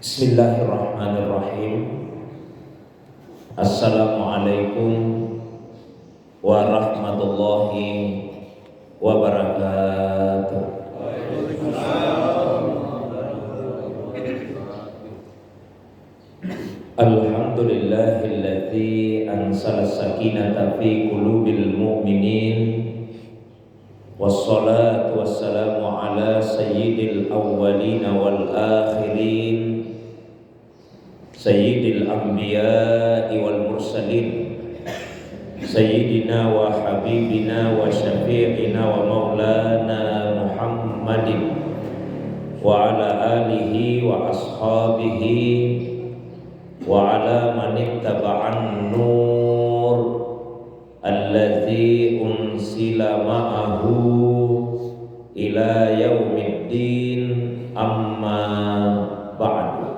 Bismillahirrahmanirrahim. Assalamualaikum warahmatullahi wabarakatuh. Alhamdulillahilladzi anzala sakinata fi qulubil mu'minin. Wassalatu wassalamu ala sayyidil awwalin wal akhirin, sayyidil anbiya'i wal mursalin, sayyidina wa habibina wa syafi'ina wa maulana Muhammadin wa ala alihi wa ashabihi wa ala man ittaba'an nur alladzi unsila ma'ahu ila yaumiddin, amma ba'du.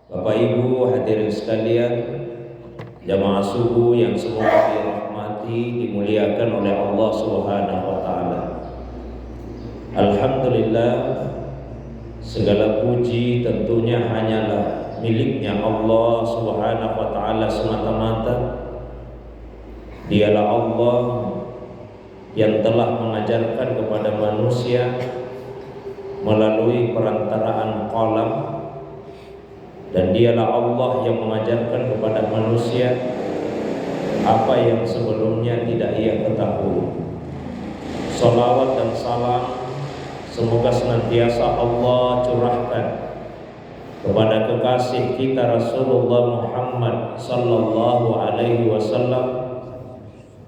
Bapak Ibu hadirin sekalian, jamaah subuh yang semoga dirahmati, dimuliakan oleh Allah Subhanahu wa taala. Alhamdulillah, segala puji tentunya hanyalah miliknya Allah Subhanahu wa taala semata-mata. Dialah Allah yang telah mengajarkan kepada manusia melalui perantaraan qalam, dan dialah Allah yang mengajarkan kepada manusia apa yang sebelumnya tidak ia ketahui. Salawat dan salam semoga senantiasa Allah curahkan kepada kekasih kita Rasulullah Muhammad sallallahu alaihi wasallam,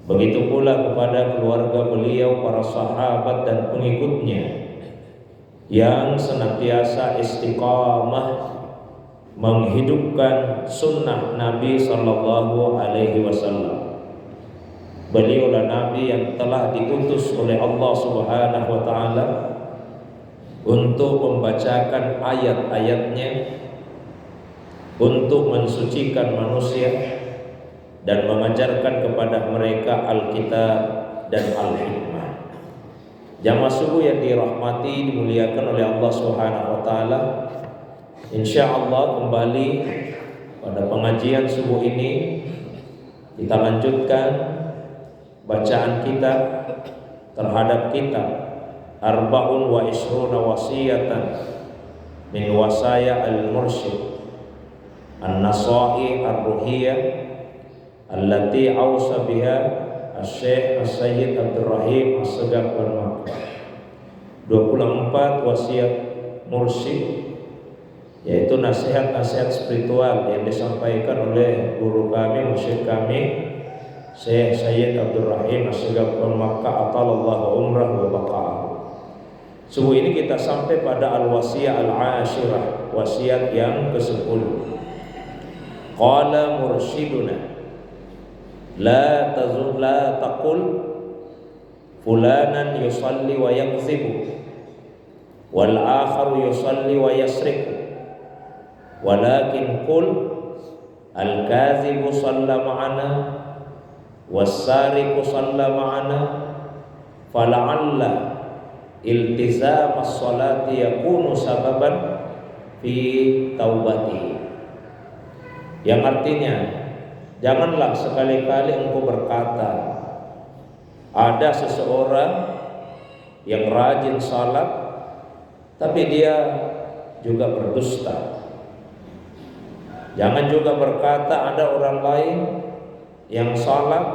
begitu pula kepada keluarga beliau, para sahabat dan pengikutnya yang senantiasa istiqamah menghidupkan sunnah Nabi sallallahu alaihi wasallam. Beliaulah Nabi yang telah diutus oleh Allah Subhanahu wa taala untuk membacakan ayat-ayatnya, untuk mensucikan manusia dan mengajarkan kepada mereka Alkitab dan Al-Hikmah. Jamaah subuh yang dirahmati, dimuliakan oleh Allah Subhanahu wa taala, insyaallah kembali pada pengajian subuh ini kita lanjutkan bacaan kita terhadap kitab Arba'un wa Ishruna Wasiyatan min Wasaya al-Mursyid An-Nasa'i Ar-Ruhiyah allati awsa biha Asy-Syaikh As-Sayyid Abdul Rahim As-Segaf Al-Makkah. 24 wasiat mursyid, yaitu nasihat-nasihat spiritual yang disampaikan oleh guru kami, mursyid kami, Syekh Sayyid Abdul Rahim As-Segaf Al-Makkah atallahu umrah wa baqa'ah. Subuh ini kita sampai pada al-wasiyah al-ashirah, wasiat yang ke-10. Qala mursyiduna la taqul fulanan yusalli wa yakzibu wal akharu yusalli wa yasriku, walakin qul al-kazibu shalla ma'ana was-sariqu shalla ma'ana fala'alla iltizam as-salati yakunu sababan fi taubati. Yang artinya, janganlah sekali-kali engkau berkata ada seseorang yang rajin salat tapi dia juga berdusta. Jangan juga berkata ada orang lain yang salat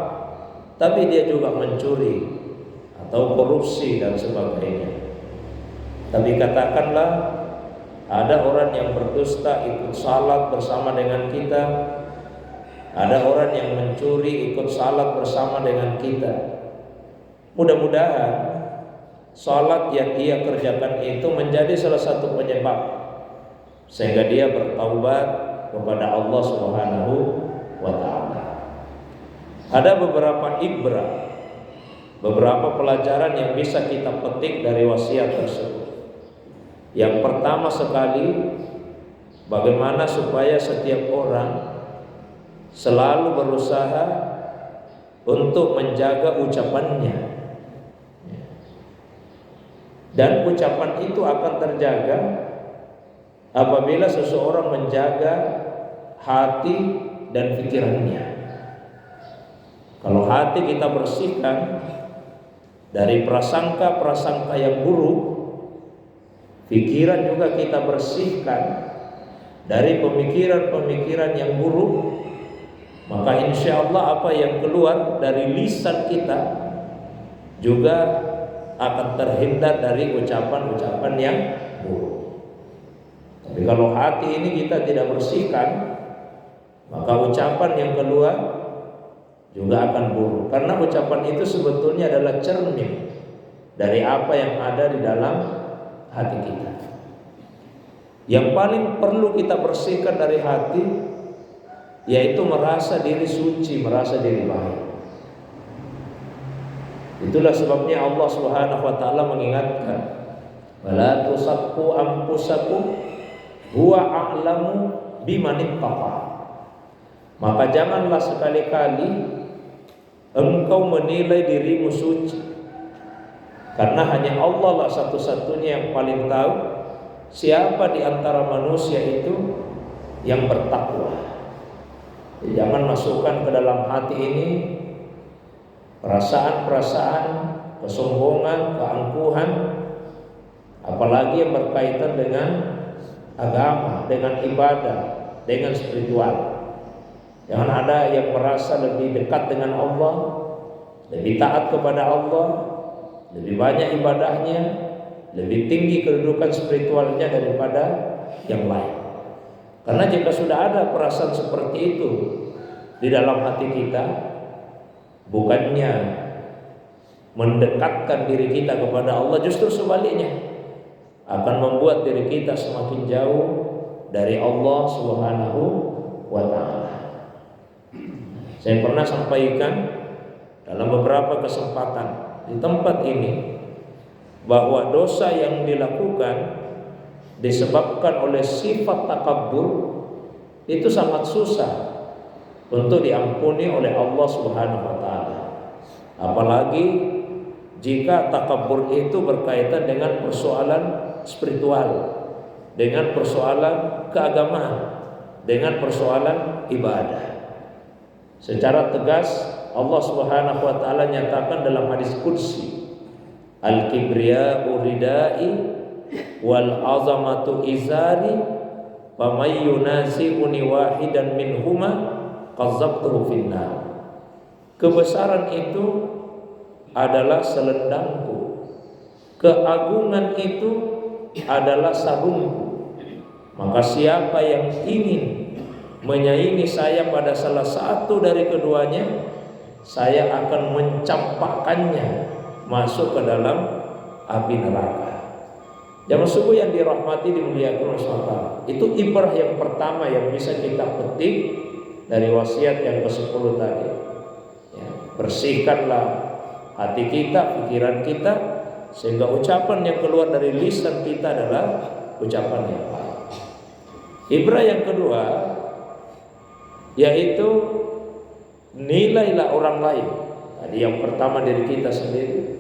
tapi dia juga mencuri atau korupsi dan sebagainya. Tapi katakanlah ada orang yang berdusta ikut salat bersama dengan kita, ada orang yang mencuri ikut salat bersama dengan kita. Mudah-mudahan salat yang ia kerjakan itu menjadi salah satu penyebab sehingga dia bertaubat kepada Allah Subhanahu wa taala. Ada beberapa ibrah, beberapa pelajaran yang bisa kita petik dari wasiat tersebut. Yang pertama sekali, bagaimana supaya setiap orang selalu berusaha untuk menjaga ucapannya, dan ucapan itu akan terjaga apabila seseorang menjaga hati dan pikirannya. Kalau hati kita bersihkan dari prasangka-prasangka yang buruk, pikiran juga kita bersihkan dari pemikiran-pemikiran yang buruk, maka insya Allah apa yang keluar dari lisan kita juga akan terhindar dari ucapan-ucapan yang buruk. Tapi kalau hati ini kita tidak bersihkan, maka ucapan yang keluar juga akan buruk. Karena ucapan itu sebetulnya adalah cermin dari apa yang ada di dalam hati kita. Yang paling perlu kita bersihkan dari hati yaitu merasa diri suci, merasa diri baik. Itulah sebabnya Allah Subhanahu wa taala mengingatkan, "Wala tusaqu anfusakum huwa a'lamu biman ittaqa." Maka janganlah sekali-kali engkau menilai dirimu suci, karena hanya Allah lah satu-satunya yang paling tahu siapa di antara manusia itu yang bertakwa. Jangan masukkan ke dalam hati ini perasaan-perasaan kesombongan, keangkuhan, apalagi yang berkaitan dengan agama, dengan ibadah, dengan spiritual. Jangan ada yang merasa lebih dekat dengan Allah, lebih taat kepada Allah, lebih banyak ibadahnya, lebih tinggi kedudukan spiritualnya daripada yang lain. Karena jika sudah ada perasaan seperti itu di dalam hati kita, bukannya mendekatkan diri kita kepada Allah, justru sebaliknya akan membuat diri kita semakin jauh dari Allah Subhanahu wa taala. Saya pernah sampaikan dalam beberapa kesempatan di tempat ini bahwa dosa yang dilakukan disebabkan oleh sifat takabbur itu sangat susah untuk diampuni oleh Allah Subhanahu wa taala. Apalagi jika takabbur itu berkaitan dengan persoalan spiritual, dengan persoalan keagamaan, dengan persoalan ibadah. Secara tegas Allah Subhanahu wa taala nyatakan dalam hadis qudsi, "Al-kibriya'u ridai wal azamatu izari, famay yunasi'uni wahidan minhuma qazzabtuhu finnar." Kebesaran itu adalah selendangku, keagungan itu adalah sarungku. Maka siapa yang ingin menyaingi saya pada salah satu dari keduanya, saya akan mencampakkannya masuk ke dalam api neraka. Jamaah subuh yang dirahmati, dimuliakan oleh Allah, itu ibrah yang pertama yang bisa kita petik dari wasiat yang ke-10 tadi. Ya, bersihkanlah hati kita, pikiran kita, sehingga ucapan yang keluar dari lisan kita adalah ucapan yang baik. Ibrah yang kedua yaitu nilailah orang lain. Tadi yang pertama dari kita sendiri.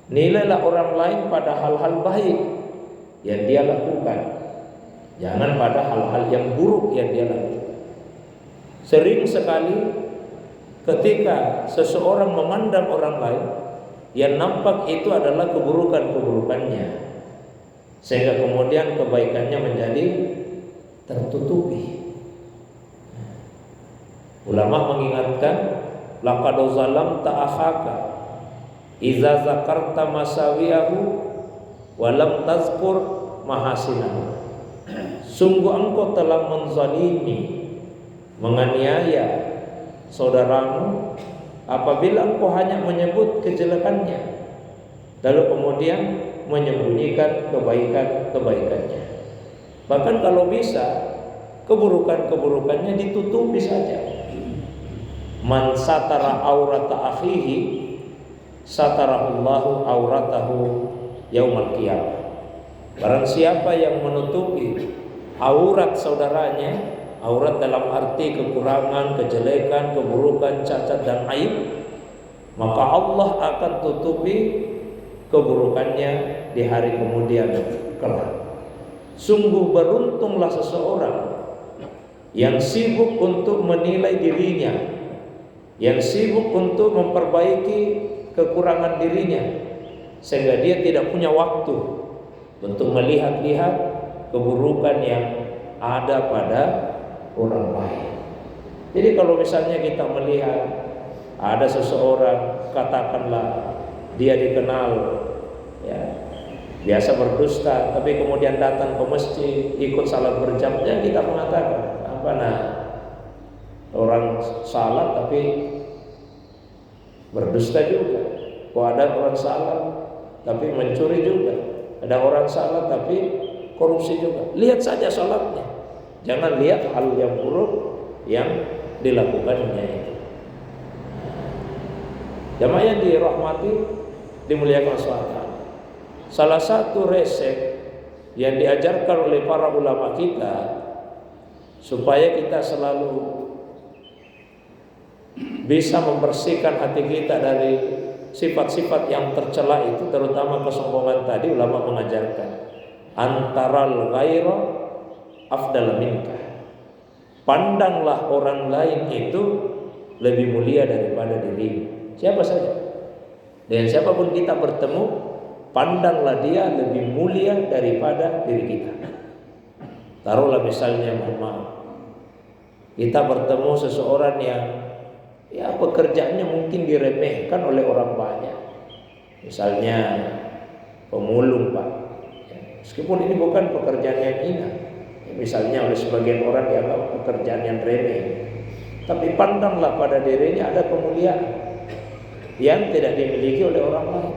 Nilailah orang lain pada hal-hal baik yang dia lakukan, jangan pada hal-hal yang buruk yang dia lakukan. Sering sekali ketika seseorang memandang orang lain, yang nampak itu adalah keburukan-keburukannya, sehingga kemudian kebaikannya menjadi tertutupi. Ulama mengingatkan, laqad zalamta akhaka idza zakarta masawiyahu wa lam tazkur mahasinahu. Sungguh engkau telah menzalimi, menganiaya saudaramu apabila engkau hanya menyebut kejelekannya, lalu kemudian menyembunyikan kebaikan-kebaikannya. Bahkan kalau bisa, keburukan-keburukannya ditutupi saja. Man satara aurata akhihi satarahullahu auratahu yaumal qiyamah. Barang siapa yang menutupi aurat saudaranya, aurat dalam arti kekurangan, kejelekan, keburukan, cacat dan aib, maka Allah akan tutupi keburukannya di hari kemudian kelak. Sungguh beruntunglah seseorang yang sibuk untuk menilai dirinya, yang sibuk untuk memperbaiki kekurangan dirinya, sehingga dia tidak punya waktu untuk melihat-lihat keburukan yang ada pada orang lain. Jadi kalau misalnya kita melihat ada seseorang, katakanlah dia dikenal ya, biasa berdusta, tapi kemudian datang ke masjid, ikut salat berjam-jam, kita mengatakan apa, nah orang salat tapi berdusta juga. Kok ada orang salat tapi mencuri juga, ada orang salat tapi korupsi juga. Lihat saja salatnya, jangan lihat hal yang buruk yang dilakukannya itu. Jamaah yang dirahmati, dimuliakan Allah. Salah satu resep yang diajarkan oleh para ulama kita supaya kita selalu bisa membersihkan hati kita dari sifat-sifat yang tercela itu, terutama kesombongan tadi, ulama mengajarkan antaral ghaira afdal minka. Pandanglah orang lain itu lebih mulia daripada dirimu. Siapa saja, dengan siapapun kita bertemu, pandanglah dia lebih mulia daripada diri kita. Taruhlah misalnya, kita bertemu seseorang yang pekerjaannya mungkin diremehkan oleh orang banyak, misalnya pemulung, Pak. Meskipun ini bukan pekerjaan yang hina, misalnya oleh sebagian orang dianggap pekerjaan yang remeh, tapi pandanglah pada dirinya ada kemuliaan yang tidak dimiliki oleh orang lain.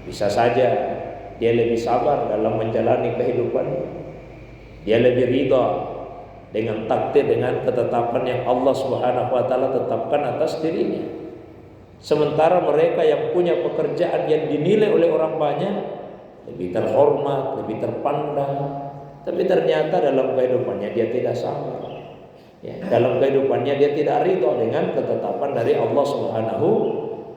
Bisa saja dia lebih sabar dalam menjalani kehidupannya, dia lebih ridha dengan takdir, dengan ketetapan yang Allah Subhanahu wa taala tetapkan atas dirinya. Sementara mereka yang punya pekerjaan yang dinilai oleh orang banyak lebih terhormat, lebih terpandang, tapi ternyata dalam kehidupannya dia tidak sabar. Dalam kehidupannya dia tidak ridha dengan ketetapan dari Allah Subhanahu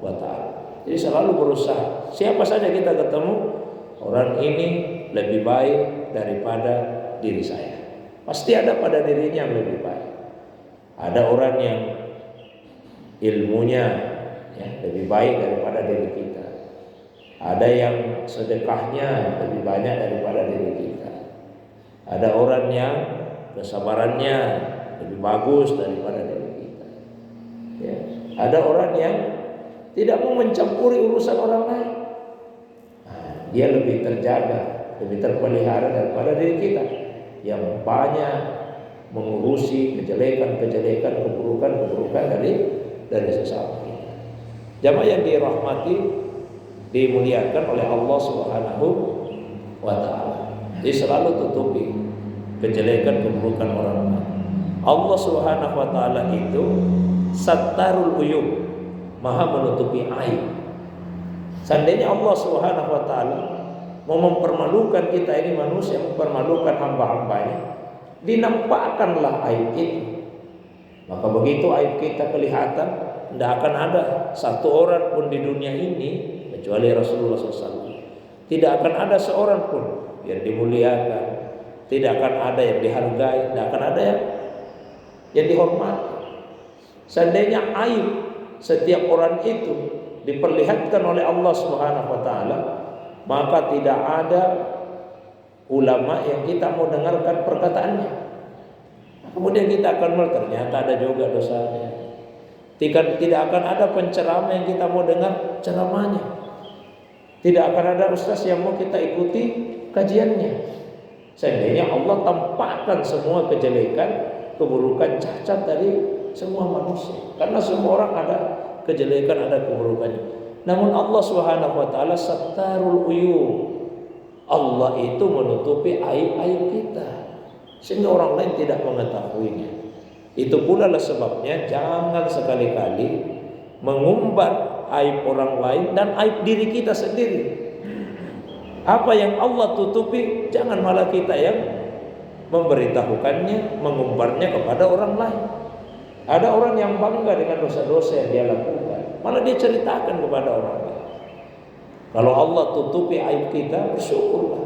wa taala. Jadi selalu berusaha, siapa saja kita ketemu, orang ini lebih baik daripada diri saya. Pasti ada pada dirinya yang lebih baik. Ada orang yang ilmunya lebih baik daripada diri kita. Ada yang sedekahnya lebih banyak daripada diri kita. Ada orang yang kesabarannya lebih bagus daripada diri kita. Ada orang yang tidak mau mencampuri urusan orang lain. Dia lebih terjaga, lebih terpelihara daripada diri kita yang banyak mengurusi kejelekan-kejelekan, keburukan-keburukan dari sesama kita. Jamaah yang dirahmati, dimuliakan oleh Allah Subhanahu wa taala. Jadi selalu tutupi kejelekan, keburukan orang lain. Allah Subhanahu wa taala itu Sattarul Uyub, Maha menutupi aib. Seandainya Allah Subhanahu wa taala mau mempermalukan kita ini manusia, mempermalukan hamba-hambanya, dinampakkanlah aib itu. Maka begitu aib kita kelihatan, tidak akan ada satu orang pun di dunia ini kecuali Rasulullah SAW. Tidak akan ada seorang pun yang dimuliakan, tidak akan ada yang dihargai, tidak akan ada yang dihormati. Seandainya aib setiap orang itu diperlihatkan oleh Allah Subhanahu wa taala, maka tidak ada ulama yang kita mau dengarkan perkataannya. Kemudian kita akan melihat ternyata ada juga dosanya. Tidak akan ada penceramah yang kita mau dengar ceramahnya. Tidak akan ada ustaz yang mau kita ikuti kajiannya. Seandainya Allah tampakkan semua kejelekan, keburukan, cacat dari semua manusia. Karena semua orang ada kejelekan, ada keburukannya. Namun Allah Subhanahu wa taala Sattarul Uyub. Allah itu menutupi aib-aib kita sehingga orang lain tidak mengetahuinya. Itu pula lah sebabnya jangan sekali-kali mengumbar aib orang lain dan aib diri kita sendiri. Apa yang Allah tutupi, jangan malah kita yang memberitahukannya, mengumbarnya kepada orang lain. Ada orang yang bangga dengan dosa-dosa yang dia lakukan, malah dia ceritakan kepada orang lain. Kalau Allah tutupi aib kita, bersyukurlah.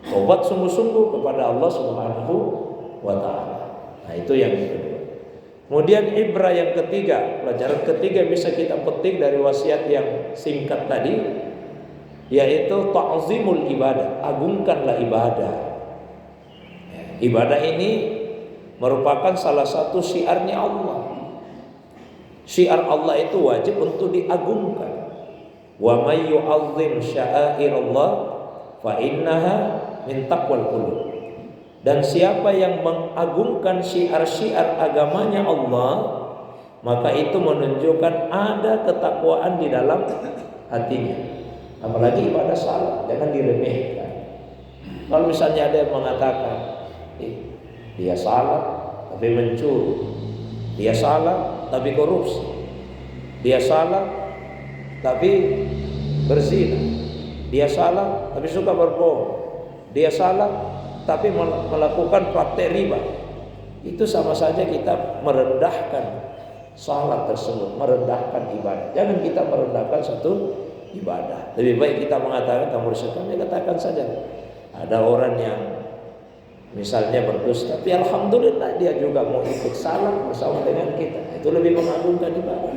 Tobat sungguh-sungguh kepada Allah Subhanahu wa taala. Nah, itu yang kedua. Kemudian ibrah yang ketiga, pelajaran ketiga bisa kita petik dari wasiat yang singkat tadi, yaitu ta'zimul ibadah, agungkanlah ibadah. Ibadah ini merupakan salah satu syiarnya Allah. Syiar Allah itu wajib untuk diagungkan. Wa may yu'azzim sya'airallah fa innaha min taqwal qulub. Dan siapa yang mengagungkan syiar-syiar agamanya Allah, maka itu menunjukkan ada ketakwaan di dalam hatinya. Apalagi ibadah salat, jangan diremehkan. Kalau misalnya ada yang mengatakan, dia salat tapi mencuri, dia salat tapi korupsi, dia salat tapi berzina, dia salat tapi suka berbohong, dia salat tapi melakukan praktek riba, itu sama saja kita merendahkan salat tersebut, merendahkan ibadah. Jangan kita merendahkan satu ibadah. Lebih baik kita mengatakan kamu bersyukur, ya katakan saja. Ada orang yang misalnya berdusta, tapi alhamdulillah dia juga mau ikut salat bersama dengan kita. Itu lebih mengagungkan ibadah.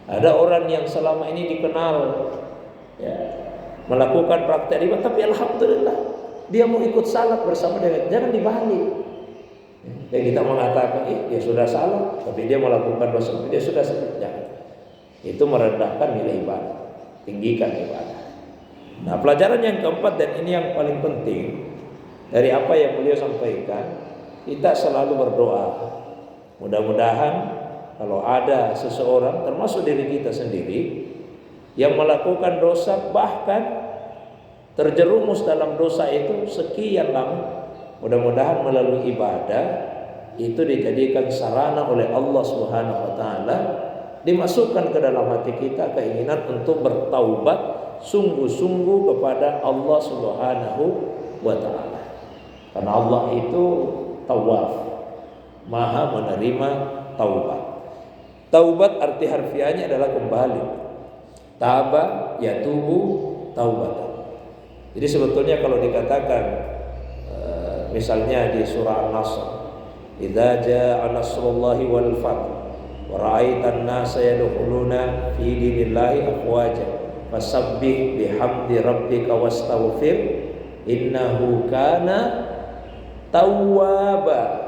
Ada orang yang selama ini dikenal ya, melakukan praktek riba, tapi alhamdulillah dia mau ikut salat bersama dengan, jangan dibalik. Ya, kita mengatakan, dia sudah salat, tapi dia melakukan dosa, dia sudah salat. Jangan. Itu merendahkan nilai ibadah, tinggikan ibadah. Nah, pelajaran yang keempat, dan ini yang paling penting dari apa yang beliau sampaikan, kita selalu berdoa. Mudah-mudahan kalau ada seseorang, termasuk diri kita sendiri, yang melakukan dosa, bahkan terjerumus dalam dosa itu sekian lama, mudah-mudahan melalui ibadah itu dijadikan sarana oleh Allah Subhanahu wa taala, dimasukkan ke dalam hati kita keinginan untuk bertaubat sungguh-sungguh kepada Allah Subhanahu wa taala. Karena Allah itu Tawwab, Maha menerima taubat. Taubat arti harfiahnya adalah kembali. Taba yatubu taubatan. Jadi sebetulnya kalau dikatakan misalnya di surah An-Nasr, idza jaa nasrullahi wal fath wa ra'aitan nasa yadkhuluna fi dinillahi afwaja fasabbih bihamdi rabbika wastaghfir innahu kana tawwaba.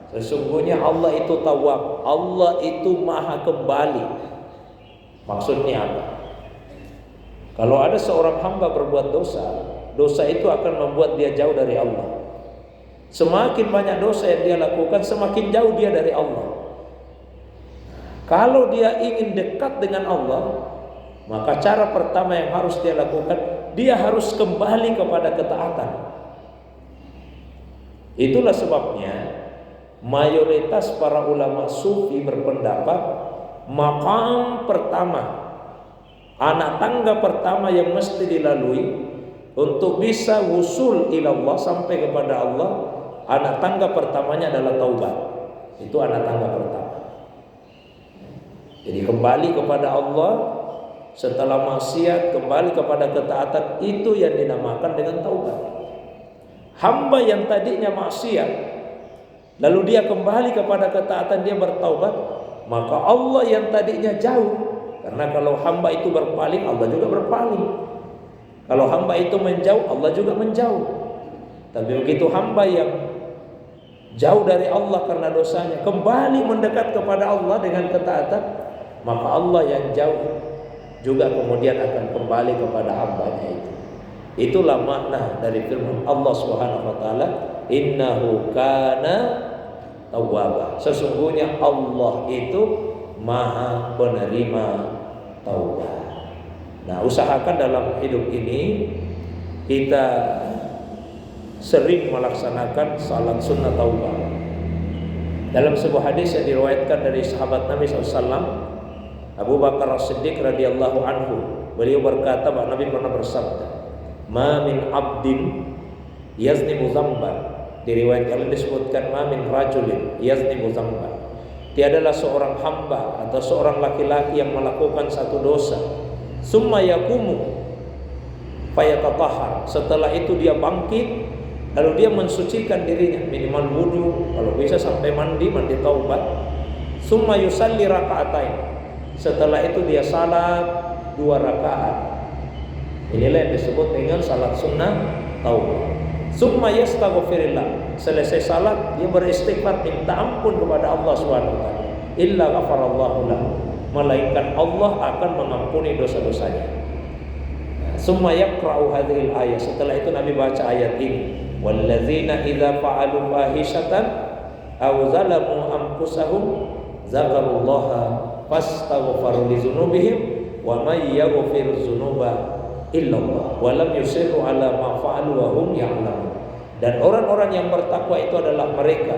Sesungguhnya Allah itu tawwab, Allah itu maha kembali. Maksudnya apa? Kalau ada seorang hamba berbuat dosa, dosa itu akan membuat dia jauh dari Allah. Semakin banyak dosa yang dia lakukan, semakin jauh dia dari Allah. Kalau dia ingin dekat dengan Allah, maka cara pertama yang harus dia lakukan, dia harus kembali kepada ketaatan. Itulah sebabnya mayoritas para ulama sufi berpendapat maqam pertama, anak tangga pertama yang mesti dilalui untuk bisa wusul ilallah, sampai kepada Allah, anak tangga pertamanya adalah taubat. Itu anak tangga pertama. Jadi kembali kepada Allah setelah maksiat, kembali kepada ketaatan, itu yang dinamakan dengan taubat. Hamba yang tadinya maksiat, lalu dia kembali kepada ketaatan, dia bertaubat, maka Allah yang tadinya jauh, karena kalau hamba itu berpaling, Allah juga berpaling. Kalau hamba itu menjauh, Allah juga menjauh. Tapi begitu hamba yang jauh dari Allah karena dosanya kembali mendekat kepada Allah dengan ketaatan, maka Allah yang jauh juga kemudian akan kembali kepada hambanya itu. Itulah makna dari firman Allah Subhanahu wa taala, innahu kana tawwaba. Sesungguhnya Allah itu maha penerima taubat. Nah, usahakan dalam hidup ini kita sering melaksanakan salat sunnah taubat. Dalam sebuah hadis yang diriwayatkan dari sahabat Nabi SAW, Abu Bakar As-Siddiq radhiyallahu anhu, beliau berkata bahwa Nabi pernah bersabda, "Ma min abdin yaznimu dzamban." Diriwayatkan disebutkan ma min rajulin yaznimu dzamban. Tiadalah seorang hamba atau seorang laki-laki yang melakukan satu dosa, summa yaqumu, fayatatahhar. Setelah itu dia bangkit, lalu dia mensucikan dirinya, minimal wudu, kalau bisa sampai mandi taubat. Summa yusalli raka'atain. Setelah itu dia salat 2 rakaat. Inilah yang disebut dengan salat sunnah taubat. Summa yastaghfirillah. Selesai salat dia beristighfar, minta ampun kepada Allah Subhanahu wa taala. Illa ghafarallahu lahu. Melainkan Allah akan mengampuni dosa-dosanya. Summa yaqra'u hadhil ayat. Setelah itu Nabi baca ayat ini. Walladzina idza fa'alu fahishatan aw zalamu anfusahum dzakarullaha fastaghfaru lidzunubihim wa may yaghfiru dzunuba illallah wa lam yusirru ala ma fa'alu wa hum ya'lamun. Dan orang-orang yang bertakwa itu adalah mereka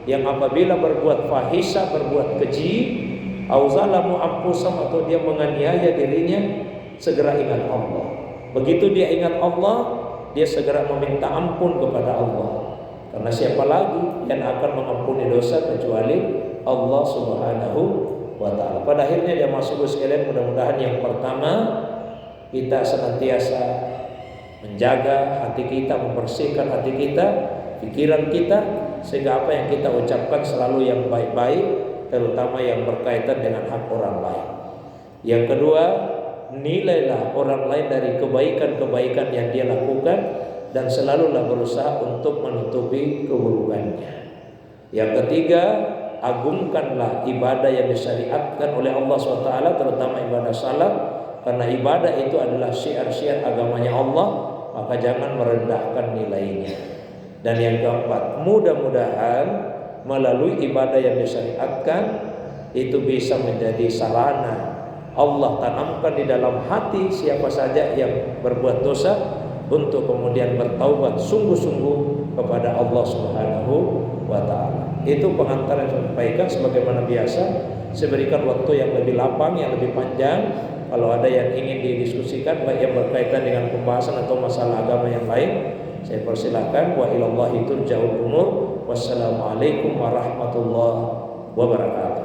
yang apabila berbuat fahisha, berbuat keji, au zalamu anfusahum, atau dia menganiaya dirinya, segera ingat Allah. Begitu dia ingat Allah, dia segera meminta ampun kepada Allah. Karena siapa lagi yang akan mengampuni dosa kecuali Allah Subhanahu wa taala. Pada akhirnya dia masuk sekalian, mudah-mudahan yang pertama kita senantiasa menjaga hati kita, membersihkan hati kita, pikiran kita, sehingga apa yang kita ucapkan selalu yang baik-baik, terutama yang berkaitan dengan hak orang lain. Yang kedua, nilailah orang lain dari kebaikan-kebaikan yang dia lakukan dan selalulah berusaha untuk menutupi keburukannya. Yang ketiga, agungkanlah ibadah yang disyariatkan oleh Allah SWT, terutama ibadah salat, karena ibadah itu adalah syiar-syiar agamanya Allah, maka jangan merendahkan nilainya. Dan yang keempat, mudah-mudahan melalui ibadah yang disyariatkan itu bisa menjadi sarana Allah tanamkan di dalam hati siapa saja yang berbuat dosa untuk kemudian bertaubat sungguh-sungguh kepada Allah Subhanahu wa taala. Itu pengantar yang saya sampaikan. Sebagaimana biasa, saya berikan waktu yang lebih lapang, yang lebih panjang. Kalau ada yang ingin didiskusikan baik yang berkaitan dengan pembahasan atau masalah agama yang lain, saya persilahkan. Wa ilallahi turja'ul umur. Wassalamualaikum warahmatullahi wabarakatuh.